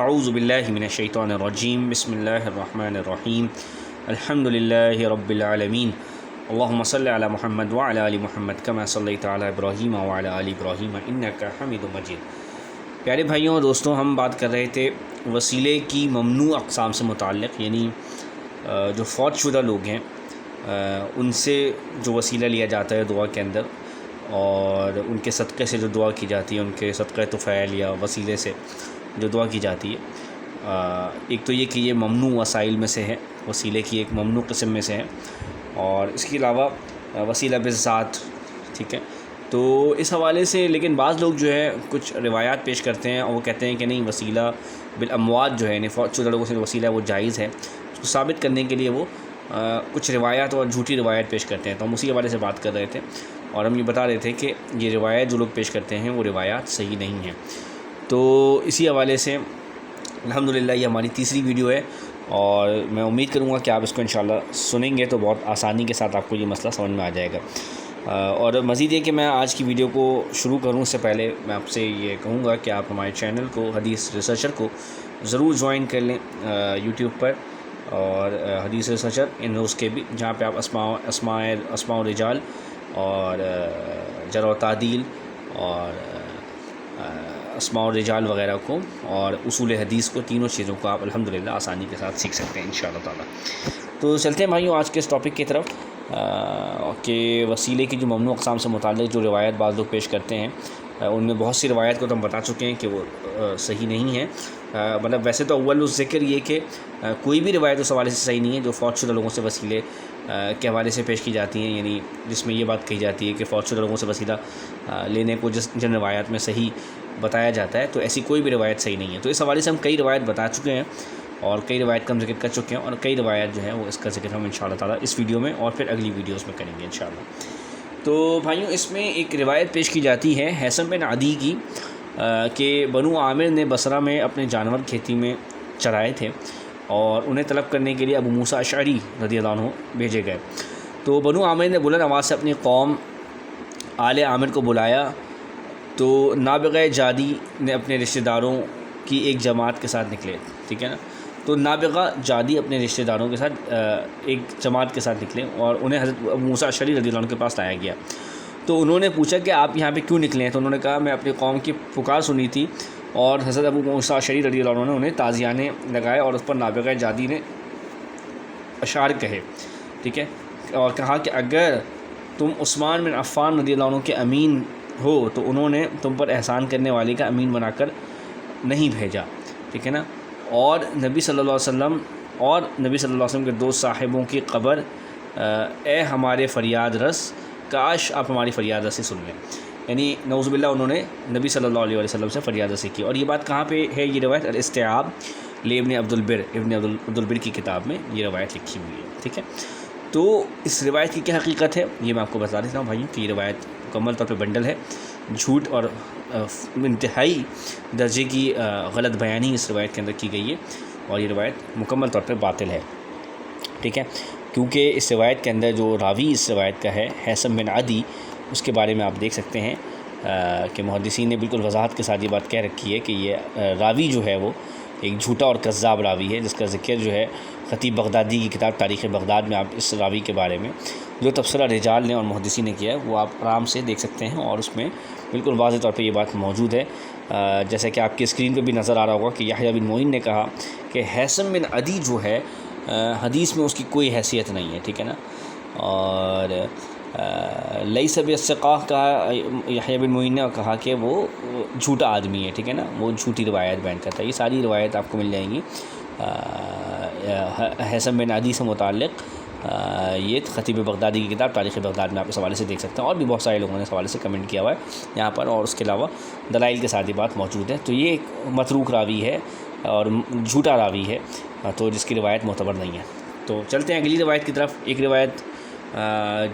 اعوذ باللہ من الشیطان الرجیم بسم اللہ الرحمن الرحیم الحمد للہ رب العالمین اللہم صلی علی محمد وعلی آل محمد کما صلیت علی ابراہیم وعلی آل ابراہیم انک حمید مجید۔ پیارے بھائیوں اور دوستوں، ہم بات کر رہے تھے وسیلے کی ممنوع اقسام سے متعلق، یعنی جو فوت شدہ لوگ ہیں ان سے جو وسیلہ لیا جاتا ہے دعا کے اندر، اور ان کے صدقے سے جو دعا کی جاتی ہے، ان کے صدقہ طفیل یا وسیلے سے جو دعا کی جاتی ہے، ایک تو یہ کہ یہ ممنوع وسائل میں سے ہے، وسیلے کی ایک ممنوع قسم میں سے ہے، اور اس کے علاوہ وسیلہ بالذات، ٹھیک ہے۔ تو اس حوالے سے لیکن بعض لوگ جو ہے کچھ روایات پیش کرتے ہیں اور وہ کہتے ہیں کہ نہیں، وسیلہ بالاموات جو ہے، یعنی فوت شدہ لوگوں سے وسیلہ وہ جائز ہے۔ اس کو ثابت کرنے کے لیے وہ کچھ روایات اور جھوٹی روایت پیش کرتے ہیں، تو ہم اسی حوالے سے بات کر رہے تھے، اور ہم یہ بتا رہے تھے کہ یہ روایت جو لوگ پیش کرتے ہیں وہ روایات صحیح نہیں ہیں۔ تو اسی حوالے سے الحمدللہ یہ ہماری تیسری ویڈیو ہے، اور میں امید کروں گا کہ آپ اس کو انشاءاللہ سنیں گے تو بہت آسانی کے ساتھ آپ کو یہ مسئلہ سمجھ میں آ جائے گا۔ اور مزید یہ کہ میں آج کی ویڈیو کو شروع کروں اس سے پہلے میں آپ سے یہ کہوں گا کہ آپ ہمارے چینل کو، حدیث ریسرچر کو ضرور جوائن کر لیں یوٹیوب پر، اور حدیث ریسرچر ان روز کے بھی، جہاں پہ آپ اسماء و رجال اور جرح و تعدیل اور اسماء و رجال وغیرہ کو اور اصول حدیث کو، تینوں چیزوں کو آپ الحمدللہ آسانی کے ساتھ سیکھ سکتے ہیں انشاءاللہ تعالی۔ تو چلتے ہیں بھائیوں آج کے اس ٹاپک کی طرف، کہ وسیلے کی جو ممنوع اقسام سے متعلق جو روایت بعض لوگ پیش کرتے ہیں، ان میں بہت سی روایت کو تو ہم بتا چکے ہیں کہ وہ صحیح نہیں ہے۔ مطلب ویسے تو اول الذکر یہ کہ کوئی بھی روایت اس حوالے سے صحیح نہیں ہے جو فوت شدہ لوگوں سے وسیلے کے حوالے سے پیش کی جاتی ہیں، یعنی جس میں یہ بات کہی جاتی ہے کہ فوت شدہ لوگوں سے وسیلہ لینے کو جن روایات میں صحیح بتایا جاتا ہے، تو ایسی کوئی بھی روایت صحیح نہیں ہے۔ تو اس حوالے سے ہم کئی روایت بتا چکے ہیں، اور کئی روایت کا ہم ذکر کر چکے ہیں، اور کئی روایت جو ہے وہ اس کا ذکر ہم انشاءاللہ تعالیٰ اس ویڈیو میں اور پھر اگلی ویڈیوز میں کریں گے انشاءاللہ۔ تو بھائیوں اس میں ایک روایت پیش کی جاتی ہے حیثم بن عدی کی، کہ بنو عامر نے بصرہ میں اپنے جانور کھیتی میں چرائے تھے، اور انہیں طلب کرنے کے لیے ابو موسیٰ اشعری رضی اللہ عنہ بھیجے گئے۔ تو بنو عامر نے بلند آواز سے اپنی قوم آل عامر کو بلایا، تو نابغہ جادی نے اپنے رشتہ داروں کی ایک جماعت کے ساتھ نکلے، ٹھیک ہے نا۔ تو نابغہ جادی اپنے رشتہ داروں کے ساتھ ایک جماعت کے ساتھ نکلے، اور انہیں حضرت ابو موسیٰ اشعری رضی اللہ عنہ کے پاس لایا گیا۔ تو انہوں نے پوچھا کہ آپ یہاں پہ کیوں نکلے ہیں؟ تو انہوں نے کہا میں اپنی قوم کی پکار سنی تھی، اور حضرت ابو موسیٰ اشعری رضی اللہ عنہ نے انہیں تعزیانے لگائے، اور اس پر نابغہ جادی نے اشعار کہے، ٹھیک ہے، اور کہا کہ اگر تم عثمان بن عفان رضی اللہ عنہ کے امین ہو تو انہوں نے تم پر احسان کرنے والے کا امین بنا کر نہیں بھیجا، ٹھیک ہے نا۔ اور نبی صلی اللہ علیہ وسلم کے دو صاحبوں کی قبر، اے ہمارے فریاد رس، کاش آپ ہماری فریاد رسی سن لیں، یعنی نعوذ باللہ انہوں نے نبی صلی اللہ علیہ وسلم سے فریاد رسی کی۔ اور یہ بات کہاں پہ ہے؟ یہ روایت الاستیعاب لابن عبد البر کی کتاب میں یہ روایت لکھی ہوئی ہے، ٹھیک ہے۔ تو اس روایت کی کیا حقیقت ہے یہ میں آپ کو بتا دیتا ہوں بھائیوں، کہ یہ روایت مکمل طور پہ بنڈل ہے، جھوٹ اور انتہائی درجے کی غلط بیانی اس روایت کے اندر کی گئی ہے، اور یہ روایت مکمل طور پہ باطل ہے، ٹھیک ہے۔ کیونکہ اس روایت کے اندر جو راوی اس روایت کا ہے حیثم بن عدی، اس کے بارے میں آپ دیکھ سکتے ہیں کہ محدثین نے بالکل وضاحت کے ساتھ یہ بات کہہ رکھی ہے کہ یہ راوی جو ہے وہ ایک جھوٹا اور کذاب راوی ہے، جس کا ذکر جو ہے خطیب بغدادی کی کتاب تاریخ بغداد میں آپ اس راوی کے بارے میں جو تبصرہ رجال نے اور محدثین نے کیا ہے وہ آپ آرام سے دیکھ سکتے ہیں، اور اس میں بالکل واضح طور پہ یہ بات موجود ہے، جیسا کہ آپ کی اسکرین پہ بھی نظر آ رہا ہوگا کہ یحییٰ بن معین نے کہا کہ حیثم بن عدی جو ہے حدیث میں اس کی کوئی حیثیت نہیں ہے، ٹھیک ہے نا۔ اور لیس بالثقہ کہا یحییٰ بن معین نے، کہا کہ وہ جھوٹا آدمی ہے، ٹھیک ہے نا، وہ جھوٹی روایت بیان کرتا ہے۔ یہ ساری روایت آپ کو مل جائیں گی حیثم بن عدی سے متعلق، یہ خطیب بغدادی کی کتاب تاریخ بغداد میں آپ اس حوالے سے دیکھ سکتے ہیں، اور بھی بہت سارے لوگوں نے اس حوالے سے کمنٹ کیا ہوا ہے یہاں پر، اور اس کے علاوہ دلائل کے ساتھ یہ بات موجود ہے۔ تو یہ ایک متروک راوی ہے اور جھوٹا راوی ہے، تو جس کی روایت معتبر نہیں ہے۔ تو چلتے ہیں اگلی روایت کی طرف۔ ایک روایت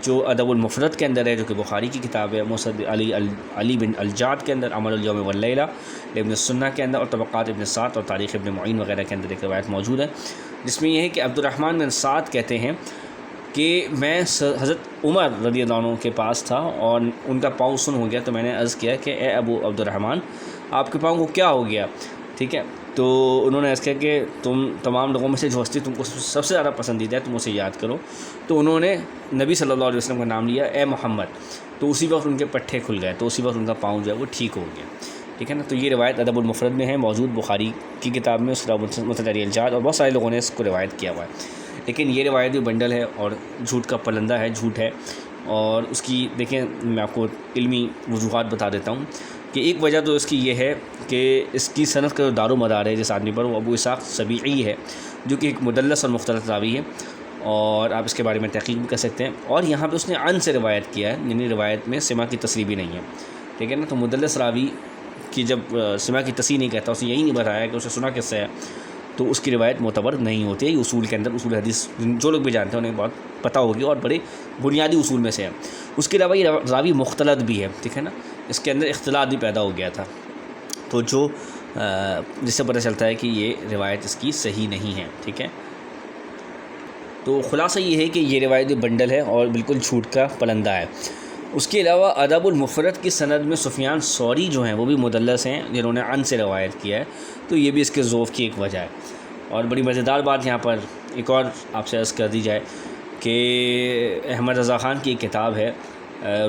جو ادب المفرد کے اندر ہے، جو کہ بخاری کی کتاب ہے، مسند علی بن الجعد کے اندر، عمل الیوم واللیلہ ابن السنہ کے اندر، اور طبقات ابن سعد اور تاریخ ابن معین وغیرہ کے اندر ایک روایت موجود ہے، جس میں یہ ہے کہ عبد الرحمن بن سعد کہتے ہیں کہ میں حضرت عمر رضی اللہ عنہ کے پاس تھا، اور ان کا پاؤں سن ہو گیا، تو میں نے عرض کیا کہ اے ابو عبد الرحمن، آپ کے پاؤں کو کیا ہو گیا، ٹھیک ہے۔ تو انہوں نے ایسا کیا کہ تم تمام لوگوں میں سے جو ہستی تم کو سب سے زیادہ پسندیدہ ہے تم اسے یاد کرو. تو انہوں نے نبی صلی اللہ علیہ وسلم کا نام لیا، اے محمد. تو اسی وقت ان کے پٹھے کھل گئے، تو اسی وقت ان کا پاؤں جو ہے وہ ٹھیک ہو گیا. ٹھیک ہے نا. تو یہ روایت ادب المفرد میں ہے موجود، بخاری کی کتاب میں، مسند علی الجاد، اور بہت سارے لوگوں نے اس کو روایت کیا ہوا ہے. لیکن یہ روایت بھی بنڈل ہے اور جھوٹ کا پلندہ ہے، جھوٹ ہے. اور اس کی دیکھیں میں آپ کو علمی وجوہات بتا دیتا ہوں کہ ایک وجہ تو اس کی یہ ہے کہ اس کی صنعت کا جو دار و مدار ہے جس آدمی پر، وہ ابو اسحاق سبیعی ہے، جو کہ ایک مدلس اور مختلط راوی ہے، اور آپ اس کے بارے میں تحقیق بھی کر سکتے ہیں. اور یہاں پہ اس نے عن سے روایت کیا ہے، یعنی روایت میں سماع کی تصریح بھی نہیں ہے. ٹھیک ہے نا. تو مدلس راوی کی جب سماع کی تصریح نہیں کہتا، اسے یہی نہیں بتایا کہ اسے سنا کس سے ہے، تو اس کی روایت معتبر نہیں ہوتی ہے. یہ اصول کے اندر، اصول حدیث جو لوگ بھی جانتے ہیں انہیں بہت پتہ ہوگی، اور بڑے بنیادی اصول میں سے ہے. اس کے علاوہ یہ راوی مختلط بھی ہے. ٹھیک ہے نا. اس کے اندر اختلاط بھی پیدا ہو گیا تھا، تو جو جس سے پتہ چلتا ہے کہ یہ روایت اس کی صحیح نہیں ہے. ٹھیک ہے. تو خلاصہ یہ ہے کہ یہ روایت بھی بنڈل ہے اور بالکل جھوٹ کا پلندہ ہے. اس کے علاوہ ادب المفرد کی سند میں سفیان ثوری جو ہیں وہ بھی مدلس ہیں، جنہوں نے عن سے روایت کیا ہے. تو یہ بھی اس کے ذوف کی ایک وجہ ہے. اور بڑی مزیدار بات یہاں پر ایک اور آپ سے عرض کر دی جائے کہ احمد رضا خان کی ایک کتاب ہے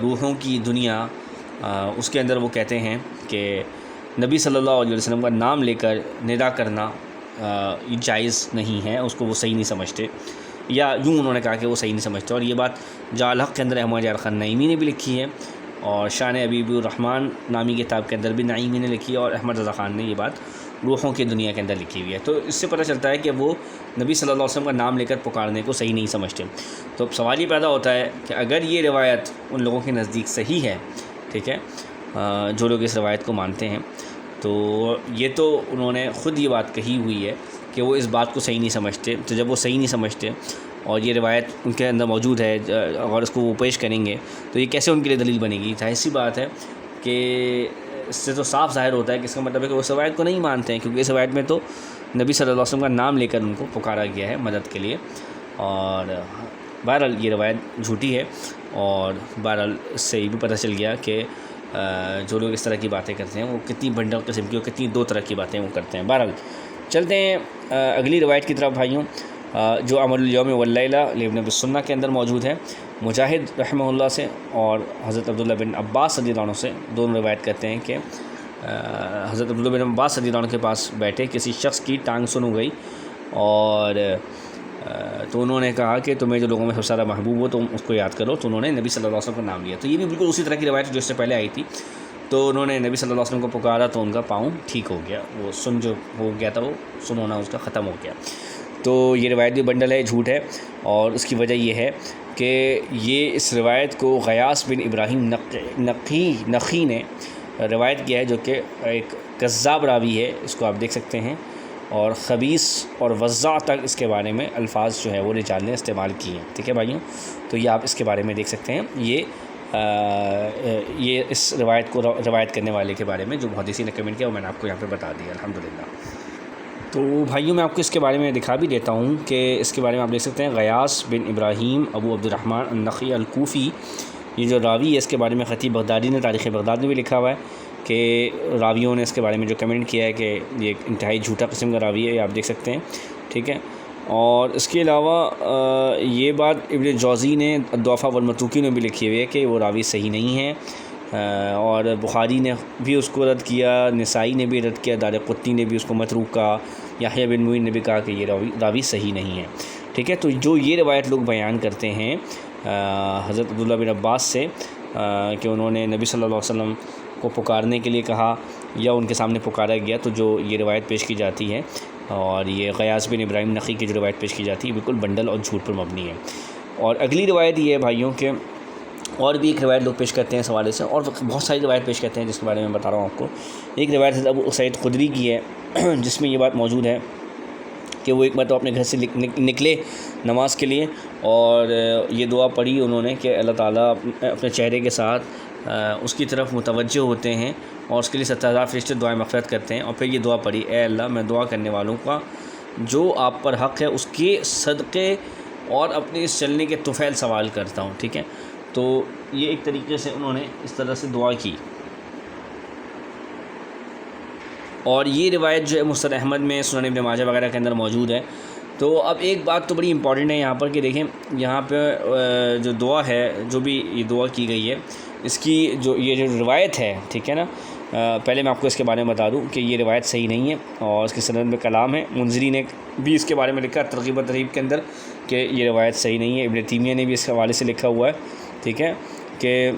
روحوں کی دنیا، اس کے اندر وہ کہتے ہیں کہ نبی صلی اللہ علیہ وسلم کا نام لے کر ندا کرنا یہ جائز نہیں ہے، اس کو وہ صحیح نہیں سمجھتے، یا یوں انہوں نے کہا کہ وہ صحیح نہیں سمجھتے. اور یہ بات جاء الحق کے اندر احمد یار خان نعیمی نے بھی لکھی ہے، اور شان ابیب الرحمن نامی کتاب کے اندر بھی نعیمی نے لکھی ہے، اور احمد رضا خان نے یہ بات روحوں کی دنیا کے اندر لکھی ہوئی ہے. تو اس سے پتہ چلتا ہے کہ وہ نبی صلی اللہ علیہ وسلم کا نام لے کر پکارنے کو صحیح نہیں سمجھتے. تو اب سوال یہ پیدا ہوتا ہے کہ اگر یہ روایت ان لوگوں کے نزدیک صحیح ہے، ٹھیک ہے، جو لوگ اس روایت کو مانتے ہیں، تو یہ تو انہوں نے خود یہ بات کہی ہوئی ہے کہ وہ اس بات کو صحیح نہیں سمجھتے. تو جب وہ صحیح نہیں سمجھتے اور یہ روایت ان کے اندر موجود ہے، اگر اس کو وہ پیش کریں گے تو یہ کیسے ان کے لیے دلیل بنے گی؟ ظاہر سی بات ہے کہ اس سے تو صاف ظاہر ہوتا ہے کہ اس کا مطلب ہے کہ وہ اس روایت کو نہیں مانتے ہیں، کیونکہ اس روایت میں تو نبی صلی اللہ علیہ وسلم کا نام لے کر ان کو پکارا گیا ہے مدد کے لیے. اور بہرحال یہ روایت جھوٹی ہے، اور بہرحال اس سے یہ بھی پتہ چل گیا کہ جو لوگ اس طرح کی باتیں کرتے ہیں وہ کتنی بنڈل قسم کی اور کتنی دو طرح کی باتیں وہ کرتے ہیں. بہرحال چلتے ہیں اگلی روایت کی طرف بھائیوں، جو عمل الیوم واللیلہ لابن ابی السنہ کے اندر موجود ہے. مجاہد رحمہ اللہ سے اور حضرت عبداللہ بن عباس رضی اللہ عنہ سے دونوں روایت کرتے ہیں کہ حضرت عبداللہ بن عباس رضی اللہ عنہ کے پاس بیٹھے کسی شخص کی ٹانگ سن ہو گئی، اور تو انہوں نے کہا کہ تمہیں جو لوگوں میں سب سے زیادہ محبوب ہو تم اس کو یاد کرو. تو انہوں نے نبی صلی اللہ علیہ وسلم کا نام لیا. تو یہ بھی بالکل اسی طرح کی روایت جو اس سے پہلے آئی تھی. تو انہوں نے نبی صلی اللہ علیہ وسلم کو پکارا تو ان کا پاؤں ٹھیک ہو گیا، وہ سن جو ہو گیا تھا وہ سن ہونا اس کا ختم ہو گیا. تو یہ روایت بھی بنڈل ہے، جھوٹ ہے. اور اس کی وجہ یہ ہے کہ یہ اس روایت کو غیاث بن ابراہیم نقی نے روایت کیا ہے، جو کہ ایک کذاب راوی ہے. اس کو آپ دیکھ سکتے ہیں، اور خبیث اور وضاع تک اس کے بارے میں الفاظ جو ہے وہ رجال نے استعمال کیے ہیں. ٹھیک ہے بھائیوں، تو یہ آپ اس کے بارے میں دیکھ سکتے ہیں. یہ اس روایت کو روایت کرنے والے کے بارے میں جو محدثین نے کمنٹ کیا وہ میں نے آپ کو یہاں پہ بتا دیا الحمدللہ. تو بھائیوں میں آپ کو اس کے بارے میں دکھا بھی دیتا ہوں کہ اس کے بارے میں آپ دیکھ سکتے ہیں غیاث بن ابراہیم ابو عبد الرحمن النخعی الکوفی، یہ جو راوی ہے اس کے بارے میں خطیب بغدادی نے تاریخ بغداد میں بھی لکھا ہوا ہے کہ راویوں نے اس کے بارے میں جو کمنٹ کیا ہے کہ یہ انتہائی جھوٹا قسم کا راوی ہے، یہ آپ دیکھ سکتے ہیں. ٹھیک ہے. اور اس کے علاوہ یہ بات ابن جوزی نے الضعفاء والمتروکین میں بھی لکھی ہوئی ہے کہ وہ راوی صحیح نہیں ہے، اور بخاری نے بھی اس کو رد کیا، نسائی نے بھی رد کیا، دارقطنی نے بھی اس کو متروک کہا، یحییٰ بن معین نے بھی کہا کہ یہ راوی صحیح نہیں ہے. ٹھیک ہے. تو جو یہ روایت لوگ بیان کرتے ہیں حضرت عبداللہ بن عباس سے کہ انہوں نے نبی صلی اللہ علیہ وسلم کو پکارنے کے لیے کہا یا ان کے سامنے پکارا گیا، تو جو یہ روایت پیش کی جاتی ہے اور یہ غیاث بن ابراہیم نقی کی جو روایت پیش کی جاتی ہے بالکل بنڈل اور جھوٹ پر مبنی ہے. اور اگلی روایت یہ ہے بھائیوں کہ اور بھی ایک روایت لوگ پیش کرتے ہیں اس حوالے سے، اور بہت ساری روایت پیش کرتے ہیں جس کے بارے میں بتا رہا ہوں آپ کو. ایک روایت ابو سعید خدری کی ہے جس میں یہ بات موجود ہے کہ وہ ایک مرتبہ اپنے گھر سے نکلے نماز کے لیے، اور یہ دعا پڑھی انہوں نے کہ اللہ تعالیٰ اپنے چہرے کے ساتھ اس کی طرف متوجہ ہوتے ہیں اور اس کے لیے 70,000 فرشتے دعائیں مغفرت کرتے ہیں. اور پھر یہ دعا پڑھی، اے اللہ میں دعا کرنے والوں کا جو آپ پر حق ہے اس کے صدقے اور اپنے اس چلنے کے طفیل سوال کرتا ہوں. ٹھیک ہے. تو یہ ایک طریقے سے انہوں نے اس طرح سے دعا کی. اور یہ روایت جو ہے مسند احمد میں، سنن ابن ماجہ وغیرہ کے اندر موجود ہے۔ تو اب ایک بات تو بڑی امپورٹنٹ ہے یہاں پر کہ دیکھیں یہاں پہ جو دعا ہے، جو بھی یہ دعا کی گئی ہے، اس کی یہ جو روایت ہے، ٹھیک ہے نا، پہلے میں آپ کو اس کے بارے میں بتا دوں کہ یہ روایت صحیح نہیں ہے اور اس کی سند میں کلام ہے۔ منذری نے بھی اس کے بارے میں لکھا ترغیب و ترہیب کے اندر کہ یہ روایت صحیح نہیں ہے۔ ابن تیمیہ نے بھی اس حوالے سے لکھا ہوا ہے، ٹھیک ہے، کہ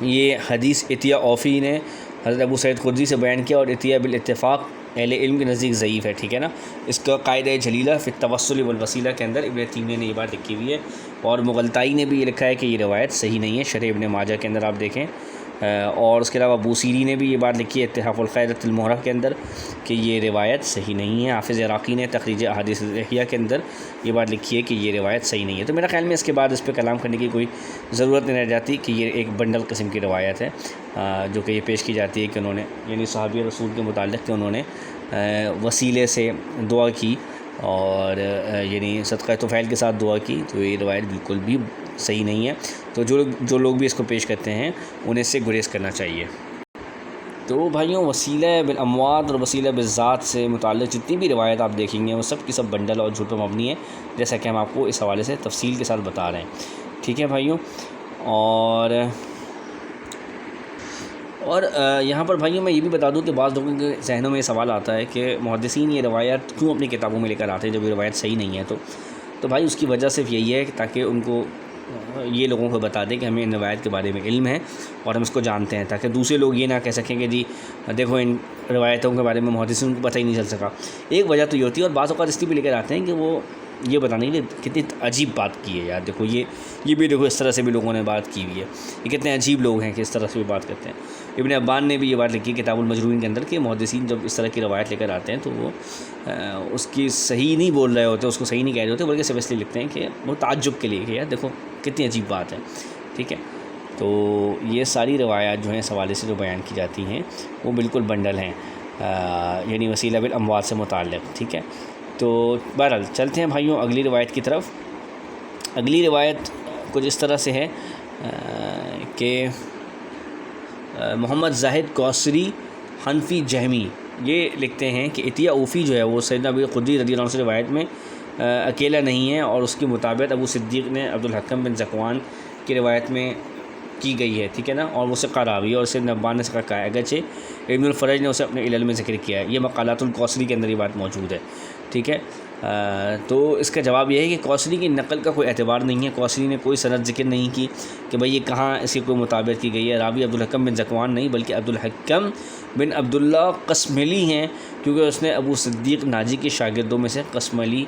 یہ حدیث عطیہ اوفی نے حضرت ابو سعید خدری سے بیان کیا اور عطیہ بالاتفاق اہل علم کے نزدیک ضعیف ہے، ٹھیک ہے نا۔ اس کا قاعدہ جلیلہ فی التوسل والوسیلہ کے اندر ابن تیمیہ نے یہ بات لکھی ہوئی ہے، اور مغلطائی نے بھی یہ لکھا ہے کہ یہ روایت صحیح نہیں ہے، شرح ابن ماجہ کے اندر آپ دیکھیں۔ اور اس کے علاوہ بوصیری نے بھی یہ بات لکھی ہے اتحاف القاعدۃ المحرہ کے اندر کہ یہ روایت صحیح نہیں ہے۔ حافظ عراقی نے تخریج احادیث احیاء کے اندر یہ بات لکھی ہے کہ یہ روایت صحیح نہیں ہے۔ تو میرا خیال میں اس کے بعد اس پہ کلام کرنے کی کوئی ضرورت نہیں رہ جاتی کہ یہ ایک بنڈل قسم کی روایت ہے جو کہ یہ پیش کی جاتی ہے کہ انہوں نے، یعنی صحابی رسول کے متعلق کہ انہوں نے وسیلے سے دعا کی اور یعنی صدقہ طفیل کے ساتھ دعا کی، تو یہ روایت بالکل بھی صحیح نہیں ہے۔ تو جو لوگ بھی اس کو پیش کرتے ہیں انہیں سے گریز کرنا چاہیے۔ تو بھائیوں، وسیلہ بالاموات اور وسیلہ بالذات سے متعلق جتنی بھی روایت آپ دیکھیں گے وہ سب کی سب بنڈل اور جھوٹ پر مبنی ہے، جیسا کہ ہم آپ کو اس حوالے سے تفصیل کے ساتھ بتا رہے ہیں، ٹھیک ہے بھائیوں۔ اور یہاں پر بھائیوں میں یہ بھی بتا دوں کہ بعض لوگوں کے ذہنوں میں یہ سوال آتا ہے کہ محدثین یہ روایت کیوں اپنی کتابوں میں لے کر آتے ہیں جب یہ روایت صحیح نہیں ہے۔ تو بھائی اس کی وجہ صرف یہی ہے کہ تاکہ ان کو یہ لوگوں کو بتا دیں کہ ہمیں ان روایت کے بارے میں علم ہے اور ہم اس کو جانتے ہیں، تاکہ دوسرے لوگ یہ نہ کہہ سکیں کہ جی دیکھو ان روایتوں کے بارے میں محدثین کو پتہ ہی نہیں چل سکا۔ ایک وجہ تو یہ ہوتی ہے، اور بعض اوقات اس لیے بھی لے کر آتے ہیں کہ وہ یہ بتانے کہ کتنی عجیب بات کی ہے یار، دیکھو یہ بھی دیکھو اس طرح سے بھی لوگوں نے بات کی ہوئی ہے، یہ کتنے عجیب لوگ ہیں کہ اس طرح سے بھی بات کرتے ہیں۔ ابن عبان نے بھی یہ بات لکھی کتاب المجروحین کے اندر کہ محدثین جب اس طرح کی روایت لے کر آتے ہیں تو وہ اس کی صحیح نہیں بول رہے ہوتے، اس کو صحیح نہیں کہہ رہے ہوتے، بلکہ صرف اس لیے لکھتے ہیں کہ وہ تعجب کے لیے کہ یار دیکھو کتنی عجیب بات ہے، ٹھیک ہے۔ تو یہ ساری روایات جو ہیں اس حوالے سے جو بیان کی جاتی ہیں وہ بالکل بنڈل ہیں، یعنی وسیلہ بالاموات سے متعلق، ٹھیک ہے۔ تو بہرحال چلتے ہیں بھائیوں اگلی روایت کی طرف۔ اگلی روایت کچھ اس طرح سے ہے کہ محمد زاہد کوثری حنفی جہمی یہ لکھتے ہیں کہ عطیہ اوفی جو ہے وہ سیدنا ابو خدری رضی اللہ عنہ سے روایت میں اکیلا نہیں ہے، اور اس کی مطابقت ابو صدیق نے عبدالحکم بن ذکوان کی روایت میں کی گئی ہے، ٹھیک ہے نا، اور وہ ثقہ راوی اور سیدنا عبان نے ثقہ کہا ہے، اگرچہ ابن الفرج نے اسے اپنے علل میں ذکر کیا ہے۔ یہ مقالات الکوثری کے اندر یہ بات موجود ہے، ٹھیک ہے۔ تو اس کا جواب یہ ہے کہ کوثری کی نقل کا کوئی اعتبار نہیں ہے، کوثری نے کوئی سند ذکر نہیں کی کہ بھئی یہ کہاں اس کی کوئی مطابقت کی گئی ہے۔ راوی عبدالحکم بن ذکوان نہیں بلکہ عبدالحکم بن عبداللہ قسملی ہیں، کیونکہ اس نے ابو صدیق ناجی کے شاگردوں میں سے قسملی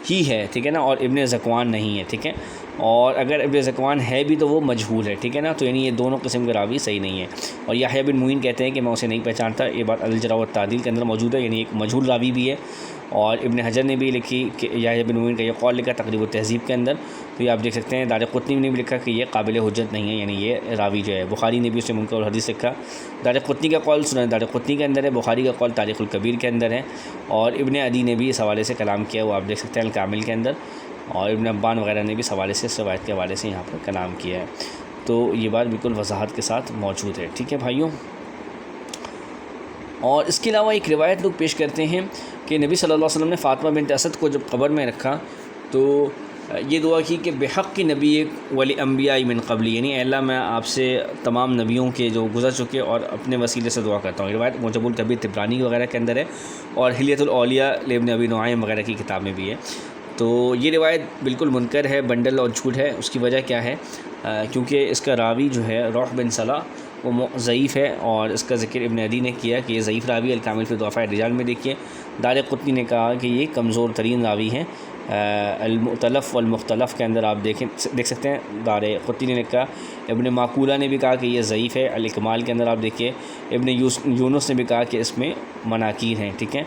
ہی ہے، ٹھیک ہے نا، اور ابن ذکوان نہیں ہے، ٹھیک ہے۔ اور اگر ابن ذکوان ہے بھی تو وہ مجہول ہے، ٹھیک ہے نا، تو یعنی یہ دونوں قسم کے راوی صحیح نہیں ہے۔ اور یحییٰ بن معین کہتے ہیں کہ میں اسے نہیں پہچانتا، یہ بات الجرح والتعدیل کے اندر موجود ہے، یعنی ایک مجہول راوی بھی ہے۔ اور ابن حجر نے بھی لکھی کہ یحییٰ بن معین کا یہ قول لکھا تقریب التہذیب کے اندر، تو یہ آپ دیکھ سکتے ہیں۔ دارقطنی نے بھی لکھا کہ یہ قابل حجت نہیں ہے، یعنی یہ راوی جو ہے۔ بخاری نے بھی اسے منکر الحدیث لکھا۔ دارقطنی کا قول سنن دارقطنی کے اندر ہے، بخاری کا قول تاریخ الکبیر کے اندر ہے، اور ابن عدی نے بھی اس حوالے سے کلام کیا، وہ آپ دیکھ سکتے ہیں الکامل کے اندر، اور ابن عبان وغیرہ نے بھی اس حوالے سے اس روایت کے حوالے سے یہاں پر کلام کیا ہے۔ تو یہ بات بالکل وضاحت کے ساتھ موجود ہے، ٹھیک ہے بھائیوں۔ اور اس کے علاوہ ایک روایت لوگ پیش کرتے ہیں کہ نبی صلی اللہ علیہ وسلم نے فاطمہ بنت اسد کو جب قبر میں رکھا تو یہ دعا کی کہ بحق کی نبی ولی انبیاء من قبلی، یعنی اے اللہ میں آپ سے تمام نبیوں کے جو گزر چکے اور اپنے وسیلے سے دعا کرتا ہوں۔ یہ روایت معجم الکبیر طبرانی وغیرہ کے اندر ہے، اور حلیۃ الاولیاء لابن ابی نعیم وغیرہ کی کتاب میں بھی ہے۔ تو یہ روایت بالکل منکر ہے، بنڈل اور جھوٹ ہے۔ اس کی وجہ کیا ہے؟ کیونکہ اس کا راوی جو ہے روح بن صلاح وہ ضعیف ہے، اور اس کا ذکر ابن عدی نے کیا کہ یہ ضعیف راوی، الکامل فی ضعفاء الرجال میں دیکھیے۔ دارقطنی نے کہا کہ یہ کمزور ترین راوی ہیں، المؤتلف والمختلف کے اندر آپ دیکھ سکتے ہیں۔ دارقطنی نے کہا، ابن معقولہ نے بھی کہا کہ یہ ضعیف ہے، الاکمال کے اندر آپ دیکھیے۔ ابن یونس نے بھی کہا کہ اس میں مناکیر ہیں، ٹھیک ہے۔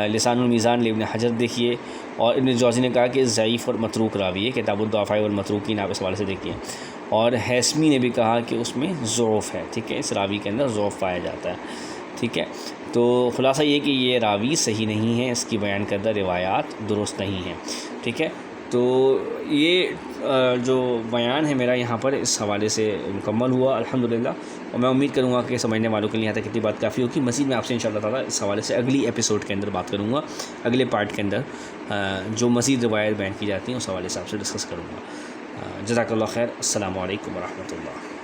لسان المیزان لابن حجر دیکھیے، اور ابن جوزی نے کہا کہ ضعیف اور متروک راوی ہے، کتاب الضعفاء والمتروکین آپ اس حوالے سے دیکھیے۔ اور حیثمی نے بھی کہا کہ اس میں ضعف ہے، ٹھیک ہے، اس راوی کے اندر ضعف پایا جاتا ہے، ٹھیک ہے۔ تو خلاصہ یہ کہ یہ راوی صحیح نہیں ہے، اس کی بیان کردہ روایات درست نہیں ہیں، ٹھیک ہے۔ تو یہ جو بیان ہے میرا یہاں پر اس حوالے سے مکمل ہوا الحمدللہ، اور میں امید کروں گا کہ سمجھنے والوں کے لیے یہاں تک اتنی بات کافی ہوگی۔ مزید میں آپ سے انشاءاللہ تعالیٰ اس حوالے سے اگلی ایپیسوڈ کے اندر بات کروں گا، اگلے پارٹ کے اندر جو مزید روایت بیان کی جاتی ہیں اس حوالے سے آپ سے ڈسکس کروں گا۔ جزاک اللہ خیر، السلام علیکم ورحمۃ اللہ۔